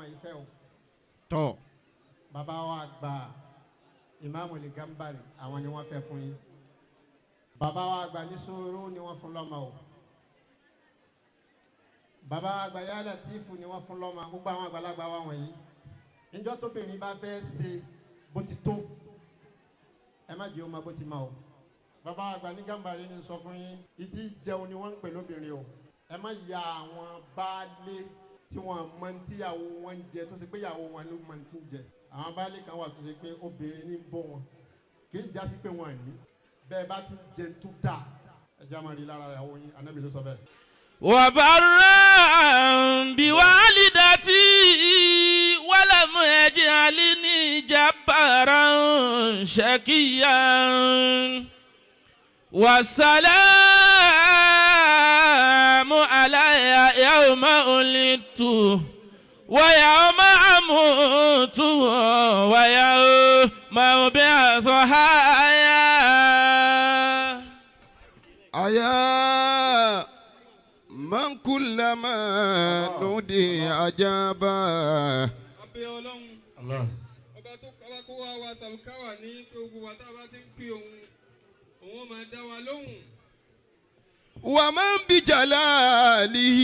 yìí fẹ́ o. tọ́ Bàbá wa gba Ìmáàmù lè Gàmbàrì àwọn ni wọ́n fẹ́ fún yín. Bàbá wa gba ní Sùúrù ni wọ́n fún lọ́mọ o. Bàbá wa gba Yá Látìfù ni wọ́n fún lọ́mọ. Gbogbo àwọn àgbàlagbà wa wọ̀nyí. Níjọ́ tóbìnrin bá fẹ́ ṣe bó ti tó. Ẹ má jẹ́ ó máa bó ti máa o. Bàbá wa gba ní Gàmbàrì ni sọ fún yín. Ìtì jẹun ni wọ́n ń pè lóbìnrin o. Ẹ má ya àwọn baálé tí wọ́n mọ tíyàwó wọn ń jẹ tó ṣe pé ìyàwó wọn ló mọ tí ń jẹ. Àwọn baálé kan wà tó ṣe pé obìnrin ní bọ́ wọn. Kì í jásí pé wọ́n ní. Bẹ́ẹ̀ bá ti jẹ tó dáa. Ẹ já máa rí lára ìyàwó yín. Ànábì ló sọ bẹ́ẹ̀. وبرا بوالدتي ولم يجعلني جبارا شقيا والسلام علي يوم ولدت ويوم أموت ويوم أبعث حيا أيا من كلما نودي أجابا. Allah. Ọba tó kọ́wá kó wá wa sàlùkáwà ní pé ogun wa tá a bá ti ń pè òun máa dá wa lóhùn. ومن بجلاله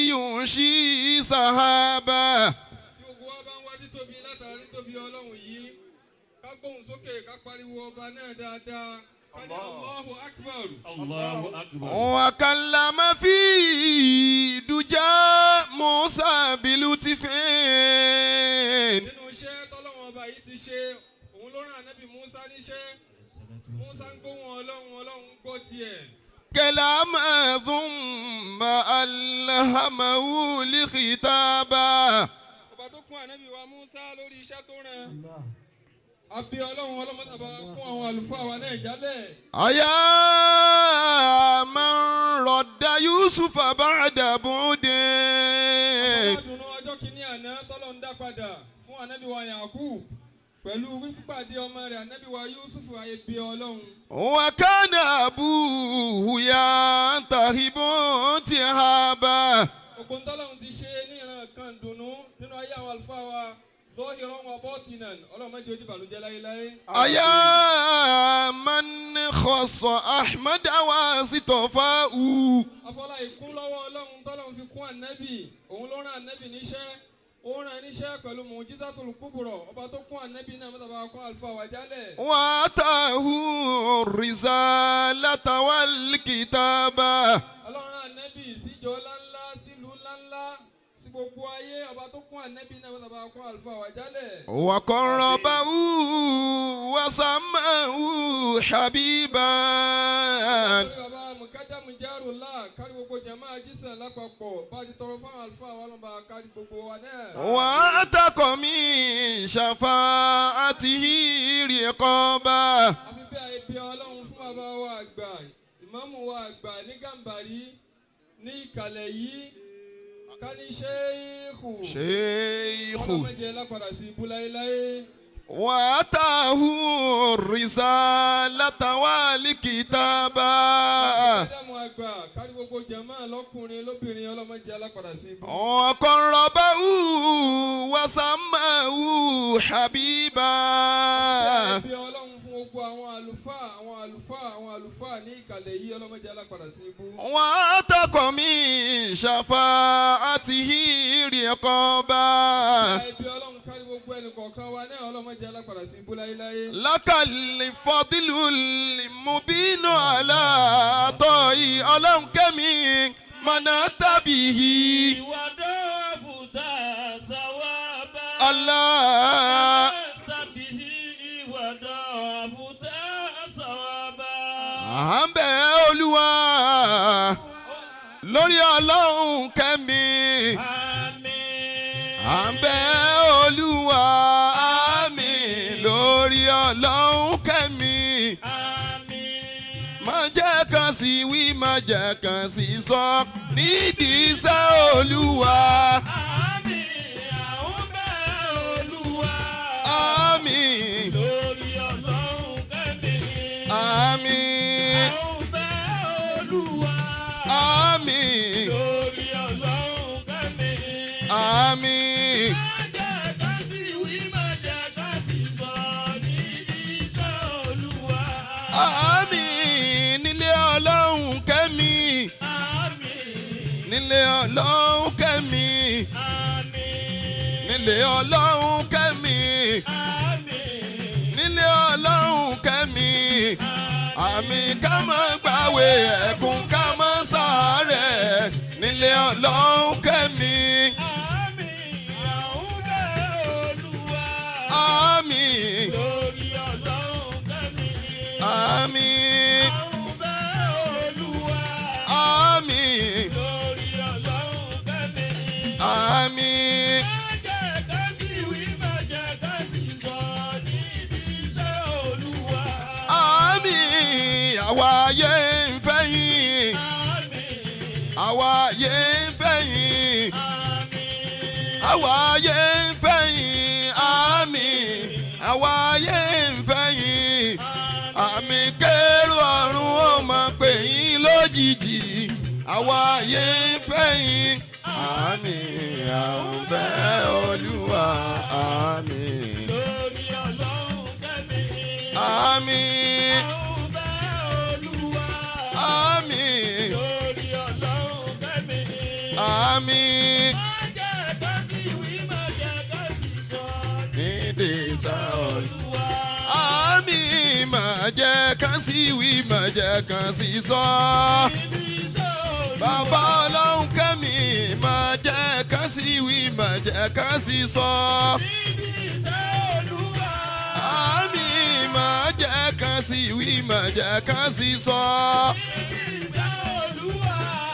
ينشي سحابا. Tí ogun wa bá ń wá títóbi látàrí tóbi Ọlọ́run yìí, ká gbóhùn sókè ká pariwo ọba náà dáadáa. Ká ní Allahu Akbar. Allahu Akbar. وكلم في دجى موسى بلطف. Nínú iṣẹ́ tọ́lọ́wọ́n ọba yìí ti ṣe, òun ló rán ànábì Musa níṣẹ́. Musa ń gbóhùn Ọlọ́run gbọ́ tiẹ̀. كلام ثم ألهمه لخطابا. Ọba tó kún ànábì wa Musa lórí iṣẹ́ tó rán. Àbí Ọlọ́run ọlọ́mọdàbà kún àwọn àlùfáà wa náà jálẹ̀. أيا من رد يوسف بعد بعد. Ọdún ọjọ́ kìíní àná tọ́lọ́ ń dá padà fún ànábì wa Yakub pẹ̀lú wípàdé ọmọ rẹ̀ ànábì wa Yusuf àyèbí Ọlọ́run. وكان أبوه ينتهب انتهابا. Ògùn tọ́lọ́run ti ṣe ní ìran kan dùnú nínú ayé àwọn àlùfáà wa ظاهرا وباطنا Ọlọ́run má jẹ́ ó di ìbànújẹ́ láyéláyé. أيا من خص أحمد واصطفاه. Afọlá ìkún lọ́wọ́ Ọlọ́run tọ́lọ́run fi kún ànábì òun ló rán ànábì níṣẹ́ ó rán níṣẹ́ pẹ̀lú mu'jizatul kubra ọba tó kún ànábì náà mọ́tàbá kún àlùfáà wa jálẹ̀. وآتاه الرسالة والكتابة. Ọlọ́run rán ànábì síjọ ńláńlá sílùú ńláńlá sí gbogbo ayé ọba tó kún ànábì náà mọ́tàbá kún àlùfáà wa jálẹ̀. وقربه وسماه حبيبا. Bàbá Mùkádàmù Járùlá kárí gbogbo jàmáà Jísàn lápapọ̀ bá ti tọrọ fáwọn àlùfáà wa lọ́ba kárí gbogbo wa náà. وأعتق من شفاعته رقابا. Àfi bí àìbí Ọlọ́run fún bàbá wa àgbà ìmáàmù wa àgbà ní Gàmbàrí ní ìkàlẹ̀ yìí ká ní ṣéèkù. شيخ. Ọlọ́mọdé lápadà sí ibú láéláé. وآتاه الرسالة والكتابة. Mùkádàmù àgbà kárí gbogbo jàmáà lọ́kùnrin lóbìnrin ọlọ́mọdé lápadà sí ibú. وقربه وسماه حبيبا. Àìbí Ọlọ́run fún gbogbo àwọn àlùfáà ní ìkàlẹ̀ yìí ọlọ́mọdé lápadà sí ibú. وأعتق من شفاعته رقابا. Àìbí Ọlọ́run kárí gbogbo ẹnì kọ̀ọ̀kan wa náà ọlọ́mọdé alápadà sí ibú láéláé. لك الفضل المبين على طي Olohunkemi منعت به. Wadafuta sawaba. الله Tabihi wadafuta sawaba. à ń bẹ̀ Olúwa lórí Olohunkemi. Àmín. à ń bẹ̀ Olúwa àmín lórí Olohunkemi. Àmín. má jẹ́ kan sí wí má jẹ́ kan sí sọ nídìí iṣẹ́ Olúwa. Àmín. Àwọn bẹ̀ Olúwa. àmín Lórí Olohunkemi. àmín Àwọn bẹ̀ Olúwa. àmín Lórí Olohunkemi. àmín. nílé Ọlọ́run kẹ́mi nílé Ọlọ́run kẹ́mi àmì ká má gbàwé ẹ̀kún ká má ṣàárẹ̀ nílé Ọlọ́run kẹ́mi. Àmín. Àmín. Àmín. Àmín. Àmín. Àwa ayé ń fẹ́ yín. Àwa ayé ń fẹ́ yín. Àwa ayé ń fẹ́ yín. Àmín. Àwa ayé ń fẹ́ yín. Àmì kérò ọ̀run ó máa pè yín lójijì. Àwa ayé ń fẹ́ yín. Àmín. Àwọn bẹ́ Olúwa. Àmín. Àmín. Àmín. Àmín. Nídìí sáà. Àmín. Má jẹ́ kán sí wí, má jẹ́ kán sí sọ. Bàbá Ọlọ́hunkẹ́mi, má jẹ́ kán sí wí, má jẹ́ kán sí sọ. Àmín. Má jẹ́ kán sí wí, má jẹ́ kán sí sọ.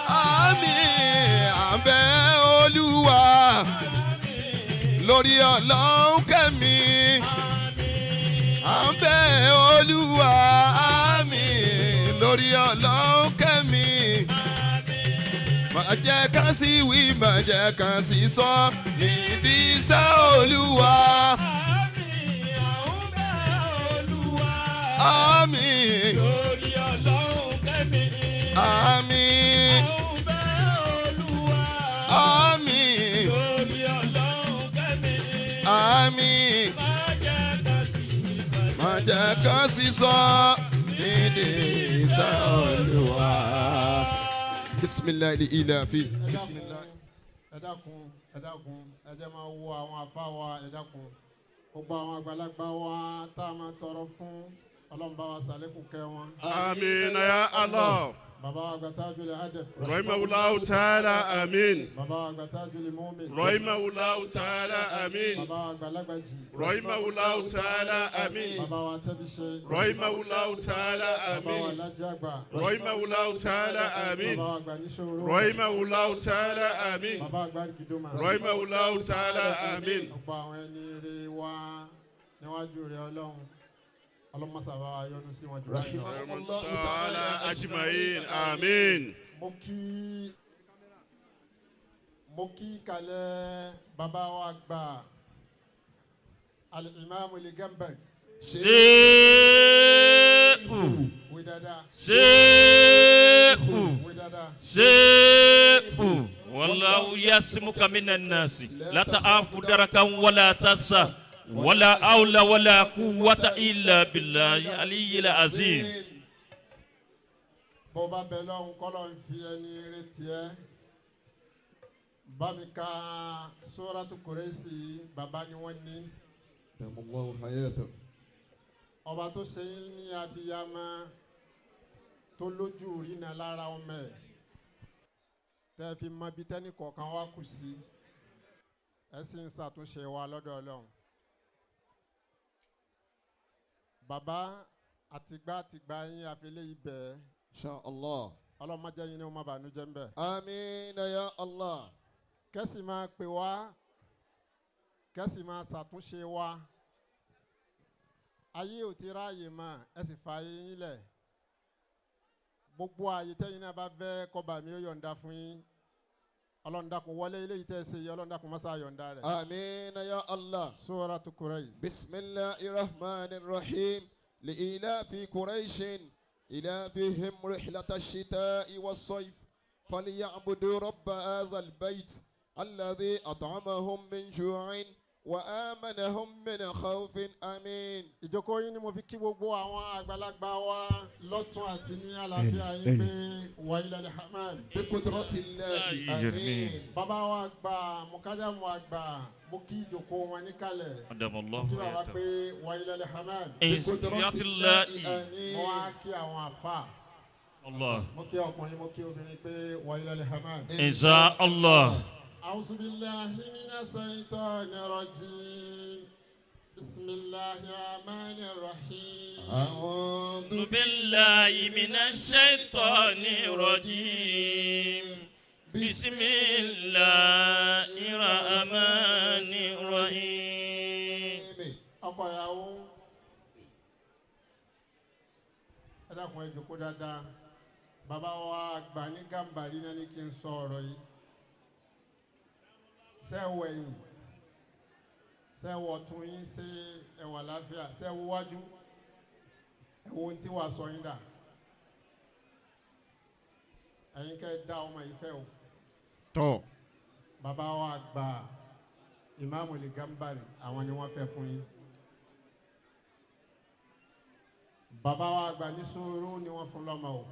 Àmín. À ń bẹ̀ Olúwa lórí Ọlọ́hunkẹ́mi. À ń bẹ̀ Olúwa. Àmín. Lórí Ọlọ́hunkẹ́mi. Má jẹ́ ká sí wí, má jẹ́ ká sí sọ nídìí iṣẹ́ Olúwa. Àmín. Àmín. Àmín. Àmín. Má jẹ́ ká sí sọ nídìí iṣẹ́ Olúwa. Bisimilahi ilafi. Ẹ dákun, ẹ dákun, ẹ jẹ́ máa wo àwọn àfáà wa, ẹ dákun. Gbogbo àwọn àgbàlagbà wa tá a máa tọrọ fún Ọlọ́run bá wa ṣàlékún kẹ́ wọn. Àmín ya Allah. Bàbá wa àgbà Tajul Adab. Rahimahullahu ta'ala. Àmín. Bàbá wa àgbà Tajul Mu'min. Rahimahullahu ta'ala. Àmín. Bàbá wa àgbà Lágbàjì. Rahimahullahu ta'ala. Àmín. Bàbá wa Tẹ́bíṣe. Rahimahullahu ta'ala. Bàbá wa Àmín. Lájí Àgbà. Rahimahullahu ta'ala. Àmín. Bàbá wa àgbà Níṣòro. Rahimahullahu ta'ala. Àmín. Bàbá àgbà Rìkìdómà. Rahimahullahu ta'ala. Àmín. Gbogbo àwọn ẹni rere wa níwájú rẹ̀ Ọlọ́run. Ọlọ́mọsàbá wa yọ́nú sí wọn jù báyìí lọ. Rahimahullahu ta'ala ajma'in. Àmín. Mo kí kalẹ̀ bàbá wa gbà al-Imam al-Gambari. Ṣéèkù. Wí dáadáa. Ṣéèkù. Wí dáadáa. Ṣéèkù. Wallahu yasimuka minan nasi. La ta'afu darakan wala tasa. Wala hawla wala quwwata illa billahi aliyyil azim. Bó bá bẹ lọ́hùn kọ́lọ́ ń fi ẹni retí ẹ́. Bá mi ka Suratu Qurayshi bàbá ni wọ́n ní. Ọba tó ṣe yín ní abiyamọ tó lójú rínà lára ọmọ ẹ̀. Tẹ́ fi mọ bí tẹ́nì kọ̀ọ̀kan wá kù sí. Ẹ sì ń ṣàtúnṣe wa lọ́dọ̀ Ọlọ́run. Bàbá àtìgbà yín àfẹlẹ́ ibẹ̀. Insha Allah. Ọlọ́run má jẹ́ yín ní ọmọ bànújẹ́ ń bẹ̀. Àmín ya Allah. Kẹ́sì máa pè wá, kẹ́sì máa ṣàtúnṣe wa. Ayé ò ti ráàyè mọ́, ẹ sì fa ayé yín lẹ̀. Gbogbo ààyè tẹ́yìn náà bá fẹ́ kọ́ba mi ó yọ̀ǹda fún yín. Ọlọ́run dákun wọlé eléyìí tẹ́ ṣe yìí, Ọlọ́run dákun má ṣá yọ̀ǹda rẹ̀. Àmín ya Allah. Suratu Quraysh. Bismillahirrahmanirrahim. لإيلاف قريش إيلافهم رحلة الشتاء والصيف فليعبدوا رب هذا البيت الذي أطعمهم من جوع وآمنهم من خوف آمين. ìjókòó yín ni mo fi kí gbogbo àwọn àgbàlagbà wa lọ́tún àti ní àlàáfíà yín pé wa ilal hamam. بقدرة الله آمين. bàbá wa gbà mukadamu àgbà mo kí ìjókòó wọn níkàlẹ̀. قدم الله kí bàbá حياته. pé wa ilal hamam. إنسيات الله. mo wá kí àwọn àfa. الله. mo kí ọkùnrin mo kí obìnrin pé wa ilal hamam. إن شاء الله. أعوذ بالله من الشيطان الرجيم بسم الله الرحمن الرحيم أعوذ بالله من الشيطان الرجيم بسم الله الرحمن الرحيم. ọkọ ìyàwó ẹ dákun ẹ jókòó dáadáa bàbá wa àgbà ní Gàmbàrí náà ní kí n sọ ọ̀rọ̀ yìí sẹ́wọ̀ ẹ̀yìn sẹ́wọ̀ ọ̀tún yín sí ẹ̀wà láfíà sẹ́wọ̀ wájú ẹ̀wọ̀ ohun tí wàá sọ yín dà ẹ̀yin kẹ́ ẹ dá ọmọ yìí fẹ́ o. tọ́ bàbá wa àgbà ìmáàmù lè Gàmbàrí àwọn ni wọ́n fẹ́ fún yín. bàbá wa àgbà ní sùúrù ni wọ́n fún lọ́mọ o.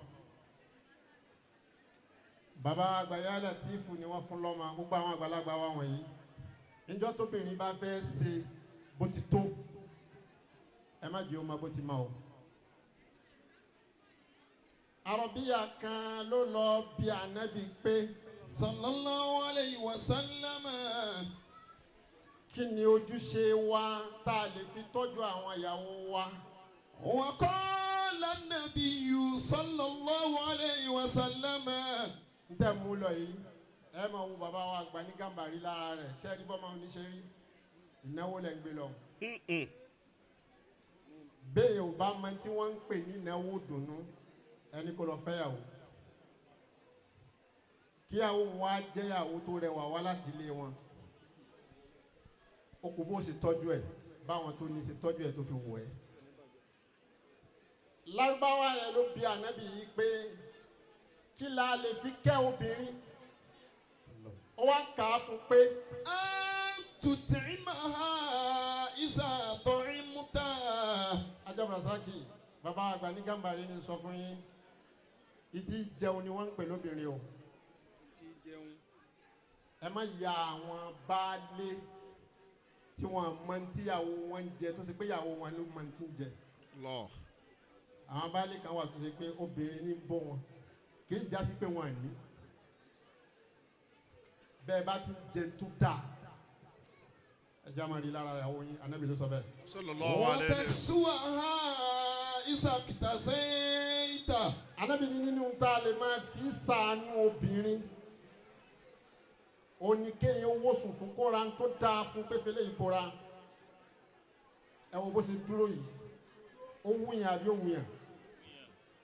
bàbá wa àgbà yá Látìfù ni wọ́n fún lọ́mọ gbogbo àwọn àgbàlagbà wa wọ̀nyí. níjọ́ tóbìnrin bá fẹ́ ṣe bó ti tó ẹ má jẹ́ ọmọ bó ti máa o. àrọ̀bíyà kan ló lọ bí ànábì pé sallallahu alayhi wa sallam. kí ni ojúṣe wa tá a lè fi tọ́jú àwọn ìyàwó wa. وقال النبي صلى الله عليه وسلم. n tẹ́ mú lọ yìí ẹ máa wo bàbá wa àgbà ní Gàmbàrí lára rẹ̀ ṣé ẹ rí bọ́mọ oníṣẹ́ rí ìnáwó lẹ́ ń gbé lọ. bẹ́ẹ̀ ò bá mọ tí wọ́n ń pè ní ìnáwó dùnú ẹni kò lọ fẹ́yàwó kíyàwó wọn á jẹ́yàwó tó rẹwà wá láti ilé wọn ó kò bó ṣe tọ́jú ẹ̀ báwọn tó ní ṣe tọ́jú ẹ̀ tó fi wọ̀ ẹ́. lárúbáwá yẹn ló bi ànábì yìí pé kí la lè fi kẹ́ obìnrin ó wá kà á fún pé تطعمها إذا طعمت. ajabrasaki bàbá àgbà ní Gàmbàrí ní sọ fún yín ìtì jẹun ni wọ́n ń pè lóbìnrin o. ẹ má ya àwọn baálé tí wọ́n mọ tíyàwó wọn ń jẹ tó ṣe pé ìyàwó wọn ló mọ tí ń jẹ. àwọn baálé kan wà tó ṣe pé obìnrin ní bọ́ wọn kì í jásí pé wọ́n ní. bẹ́ẹ̀ bá ti jẹ tó dáa ẹ já máa rí lára ìyàwó yín Ànábì ló sọ bẹ́ẹ̀. sallallahu alayhi. وتكسوها إذا اكتسيت. Ànábì ní nínú tá a lè máa fi ṣàánú obìnrin oníkéyìn owó sùn fún kóra tó dáa fún pépélé ìbora ẹ wo bó ṣe dúró yìí ó wúyàn àbí ó wúyàn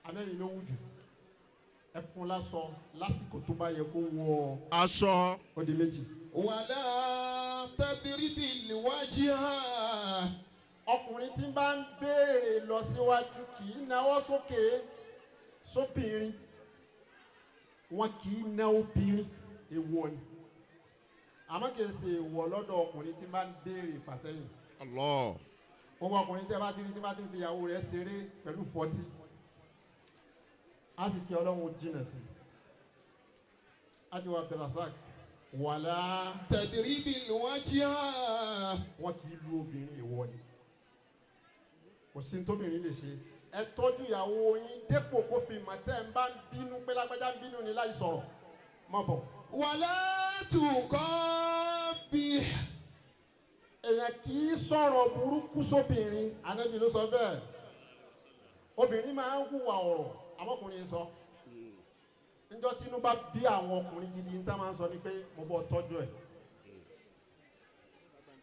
amẹ́yìn ló wú jù ẹ fún lásọ lásìkò tó bá yẹ kó wọ aṣọ. ó di méjì. ولا تضرب الوجه. ọkùnrin tí bá ń béèrè lọ síwájú kì í náwó sókè sóbìnrin wọn kì í ná obìnrin èèwọ̀ ni àmọ́ kì í ṣe èèwọ̀ lọ́dọ̀ ọkùnrin tí bá ń béèrè fàsẹ́yìn. Allah. gbogbo ọkùnrin tẹ́ bá ti rí tí bá ti ń fi ìyàwó rẹ̀ ṣeré pẹ̀lú fọ́tí á sì kí Ọlọ́run jìnà sí i. ájúwà Abdulrasaq wàlá تضرب الوجه. wọn kì í lu obìnrin èèwọ̀ ni kò sí tóbìnrin lè ṣe ẹ tọ́jú ìyàwó yín dépò kó fi mọ̀ tẹ́ ń bá ń bínú pé lágbájá ń bínú ni láì sọ̀rọ̀ mọ̀ bọ̀. ولا تقبح. èèyàn kì í sọ̀rọ̀ burúkú sóbìnrin Ànábì ló sọ bẹ́ẹ̀ obìnrin máa ń hùwà ọ̀rọ̀ àmọ́kùnrin sọ níjọ́ tínú bá bí àwọn ọkùnrin gidi ní tá máa ń sọ ni pé mo bọ́ tọ́jú ẹ̀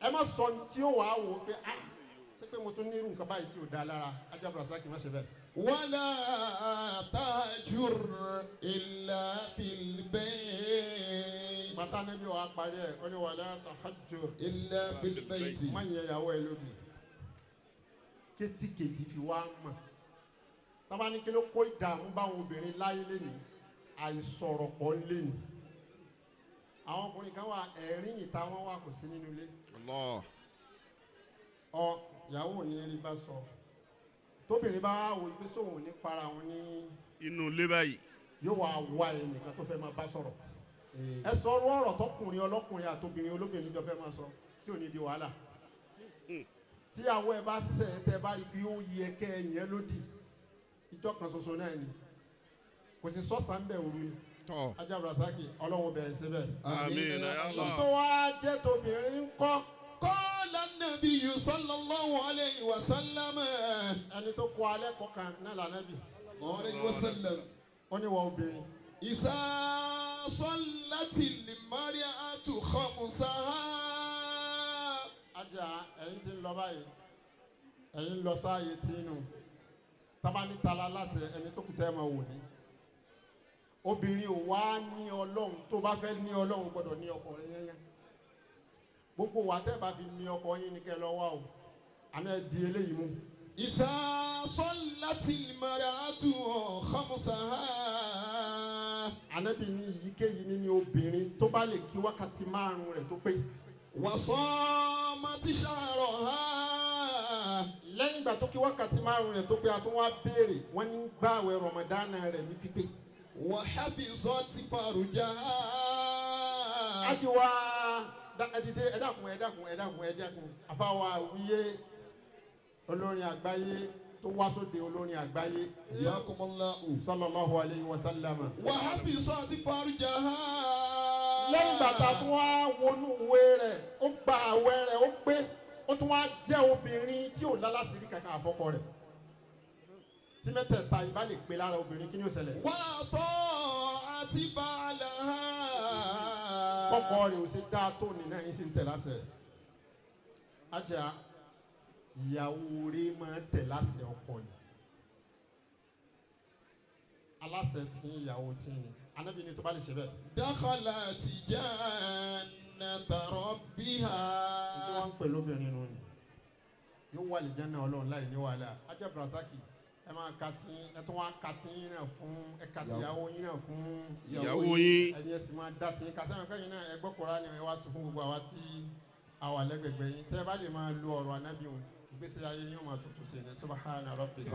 ẹ má sọ tí ó wàá wò ó pé ah ṣé pé mo tún ní irú nǹkan báyìí tí ò dáa lára Ajá Abdulrasaq má ṣe bẹ́ẹ̀. ولا تهجر إلا في البيت. bàtà níbi wàá parí ẹ̀ ó ní wala tahajjur إلا في البيت. má yẹ ìyàwó ẹ lódì kétíkèjì fi wá mọ̀ tọ́ba ní kí ló kó ìdààmú báwọn obìnrin láyé lẹ́nu àìsọ̀rọ̀ pọ̀ lẹ́nu àwọn ọkùnrin kan wà ẹ̀rín ìta wọn wà kò sí nínú ilé. Allah. Ìyàwó ní rí bá sọ tóbìnrin bá wò pé sóhun ní para wọn ní inú ilé báyìí yóò wá ẹnìkan tó fẹ́ máa bá sọ̀rọ̀ ẹ sọ̀rọ̀ ọ̀rọ̀ tọkùnrin ọlọ́kùnrin àtobìnrin olóbìnrin jọ fẹ́ máa sọ tí ò ní di wàhálà tíyàwó ẹ bá sẹ ẹ tẹ bá rí bí ó yẹ kẹ ẹ yẹn lódì ìjọ kan ṣoṣo náà ni kò sì sọ́sàn bẹ́ẹ̀ òru ni ajá brasaki ọlọ́run bẹ̀rẹ̀ síbẹ̀. àmín ya Allah. tó wá jẹ́ tóbìnrin ń kọ́. Qala an-nabiyyu sallallahu alayhi wa sallam. ẹni tó kọ́ alẹ́ kọ̀ọ̀kan náà là nábì. alayhi wa sallam. ó ní wọ obìnrin. Iza sallatil mar'atu khamsaha. ajá ẹ̀yin tí ń lọ báyìí ẹ̀yin lọ sáàyè tí inú tábàní tala láṣẹ ẹni tó kù tẹ́ ẹ máa wò ní. obìnrin ò wá ní ọlọ́run tó bá fẹ́ ní ọlọ́run gbọ́dọ̀ ní ọkọ rẹ̀ yẹn yẹn. gbogbo wa tẹ́ bá fi ní ọkọ yín ní kẹ́ lọ wá o àmì ẹ̀ di eléyìí mú. Iza sallatil mar'atu khamsaha. ànábì ní èyíkéyìí nínú obìnrin tó bá lè kí wákàtí 5 rẹ̀ tó pé. Wa samati shahraha. lẹ́yìn ìgbà tó kí wákàtí 5 rẹ̀ tó pé a tún wá béèrè wọ́n ní gbààwẹ̀ rọmọdánà rẹ̀ ní pípé. Wa hafizati farjaha. ájú wa ẹ dákun àfáwà wíyé olórin àgbáyé tó wá sóde olórin àgbáyé. Yakumullahu. sallallahu alayhi wa sallam. Wa hafizati farjaha. lẹ́yìn bàtà tí wọ́n á wọnú ìwé rẹ̀ ó gba àwẹ̀ rẹ̀ ó pé ó tún wá jẹ́ obìnrin tí ò lálásìírí kankan àfọ́kọ rẹ̀ tí mẹ́tẹ̀ẹ̀ta ìbá lè pe lára obìnrin kí ni ó ṣẹlẹ̀. Wa ta'ati ba'laha. kọ́kọ́ rẹ̀ ò ṣe dáa tó ní náà yín sì ń tẹ̀ láṣẹ. ajá ìyàwó rẹ̀ máa ń tẹ̀ láṣẹ ọkọ ni aláṣẹ tí ìyàwó tí ni anábì ni tó bá lè ṣe bẹ́ẹ̀. Dakhalati jannata rabbiha. tí wọ́n ń pè lóbìnrin nù ni yóò wà lè jẹ́ náà ọlọ́run láì ní wàhálà. ajá brasaki ẹ máa ka tí ẹ tún wá ka tí yín náà fún ẹ ka tí ìyàwó yín náà fún ìyàwó yín. ẹni ẹ sì máa dá tí kásẹ́mi kẹ́yìn náà ẹ gbọ́ Kùránì ẹ wá tu fún gbogbo àwa tí àwa lẹ́gbẹ̀gbẹ̀ yín tẹ́ ẹ bá lè máa lo ọ̀rọ̀ anábì wọn ìgbésí ayé yín ó máa tutù sí ní subhana rabbika.